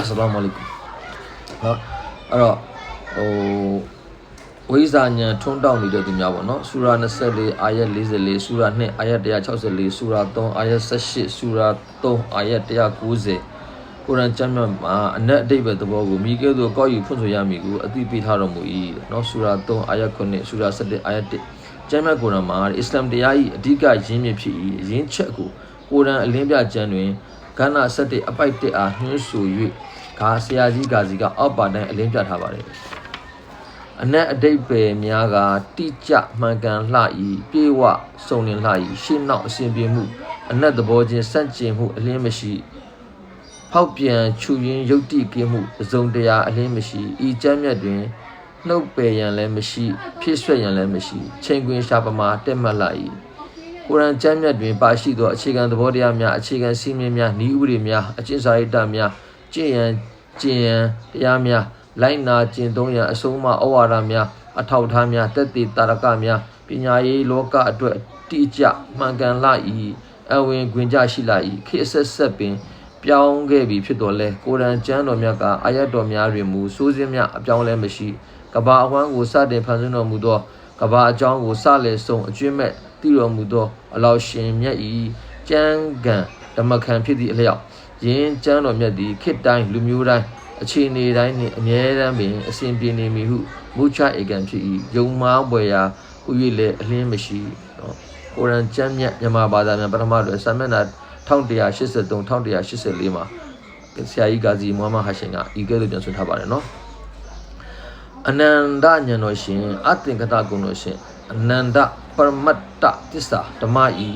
Assalamu alaikum နော်အဲ့တော့ဝိဇာဉာဏ်ထွန်းတောက်နေတဲ့သူများပေါ့နော်ဆူရာ24အာယတ်44ဆူရာ2အာယတ်164ဆူရာ3အာယတ်18ဆူရာ3အာယတ်190ကုရ်အာန်ကျမ်းမြတ်မှာအနက်အဓိပ္ပာယ်သဘောကိုမိကဲ့သို့ကောက်ယူဖွင့်ဆိုရမည်ကိုအသိပေးထားတော်မူ၏နော်ဆူရာ3အာယတ်9ဆူရာ17အာယတ်1ကျမ်းမြတ်ကုရ်အာန်မှာအစ္စလာမ်တရား၏အဓိကရင်းမြစ်ဖြစ်၏ရင်းချက်ကိုကုရ်အာန်အလင်းပြကျမ်းတွင်ကဏ္ဍ17အပိုက်1အားနှင်းဆို၍ဂါဆရာကြီးဂါစီကအောက်ပါတိုင်းအလင်းပြထားပါတယ်အနက်အဓိပ္ပာယ်များကတိကျမှန်ကန်လှ၏ပြေဝစုံလင်လှ၏ရှင်းနောက်အစဉ်ပြေမှုအနက်သဘောချင်းစန့်ကျင်မှုအလင်းမရှိဖောက်ပြန်ချူရင်းယုတ်တိကင်းမှုအစုံတရာအလင်းမရှိဤကျမ်းမြတ်တွင်နှုတ်ပယ်ရန်လည်းမရှိဖြစ်ဆွက်ရန်လည်းမရှိချိန်ခွင်ရှာပမာတက်မှတ်လှ၏ကုရ်အာန်ကျမ်းမြတ်တွင်ပါရှိသောအခြေခံသဘောတရားများအခြေခံစည်းမျဉ်းများဤဥပဒေများအကျင့်စာရိတ္တများကျင့်ရန်တရားများလိုက်နာကျင့်သုံးရန်အဆုံးအမဩဝါဒများအထောက်ထားများတက်တည်တာရကများပညာရေးလောကအတွက်တိကျမှန်ကန်လှ၏အဝင်ခွင်ကြရှိလှ၏ခေတ်ဆက်ပင်ပြောင်းခဲ့ပြီဖြစ်တော်လဲကုရ်အာန်ကျမ်းတော်မြတ်ကအာယတ်တော်များတွင်မူစိုးစင်းများအပြောင်းလဲမရှိကဘာအဝမ်းကိုစတင်ဖန်ဆင်းတော်မူသောကဘာအကြောင်းကိုစလေဆုံးအကျွင့်မဲ့တည်တော်မူသောအလောရှင်မြတ်၏ကျမ်းဂန်ဓမ္မခံဖြစ်သည့်အလျောက်ယင်းကျမ်းတော်မြတ်သည်ခေတ်တိုင်းလူမျိုးတိုင်းအခြေအနေတိုင်းနှင့်အမြဲတမ်းပင်အစဉ်ပြေနေမည်ဟုမူချဧကံဖြစ်၏ယုံမားပွေရာဥ၍လည်းအလင်းမရှိနော်ကုရ်အာန်ကျမ်းမြတ်မြန်မာဘာသာပြန်ပထမတွင်စာမျက်နှာ1183 1184မှာဆရာကြီးဂါဇီမိုဟမ္မဒ်ဟာရှင်ကဤကဲ့သို့ပြန်ဆွထားပါတယ်နော်အနန္တဉာဏ်တော်ရှင်အသင်္ကတဂုဏ်တော်ရှင်အနန္တပရမတ္တသစ္စာဓမ္မဤ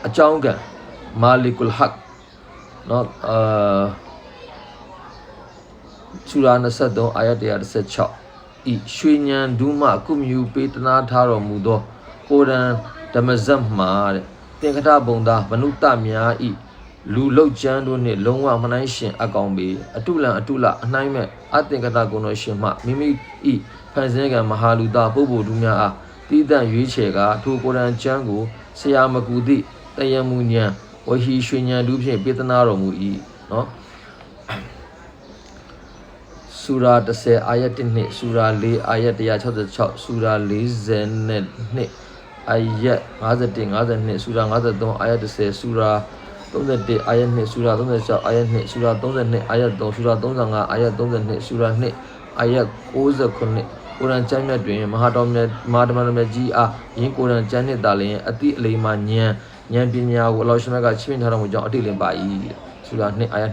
အကြောင်းကံမာလီကုလ်ဟက်နော်ဆူရာ23အာယတ်116ဤရွှေဉဏ်ဒုမကုမြူပေးတနာထားတော်မူသောကုရ်အာန်ဓမ္မဇတ်မှာတဲ့သင်္ကတဘုံသားမနုဿများဤလူလောက်ကျမ်းတို့နှင့်လုံးဝမနှိုင်းရှင်အကောင်ပေအတုလအနှိုင်းမဲ့အသင်္ကတကုဏ္ဏရှင်မှမိမိဤဖန်ဆင်းကံမဟာလူသားပုဗ္ဗိုလ်သူများအားတည်တံ့ရွေးချယ်ကထိုကုရ်အာန်ကျမ်းကိုဆရာမကူသည့်တယံမူဉဏ်ဝဟီရွှေဉဏ်တို့ဖြင့်ပေးတနာတော်မူ၏နော်ဆူရာ10အာယတ်1ဆူရာ4အာယတ်166ဆူရာ42အာယတ်51 52ဆူရာ53အာယတ်10ဆူရာ31အာယတ်2ဆူရာ36အာယတ်2ဆူရာ32အာယတ်3ဆူရာ35အာယတ်32ဆူရာ2အာယတ်69ကုရ်အာန်ကျမ်းမြတ်တွင်မဟာဓမ္မကြီးအားယင်းကုရ်အာန်ကျမ်းနှင့်သာလျှင်အတိအလိမ္မာဉာဏ်ပညာကိုအလောရှင်မြတ်ကချီးမြှင့်ထားတော်မူကြောင်းအတိအလင်းပါ၏ဆူရာ2အာယတ်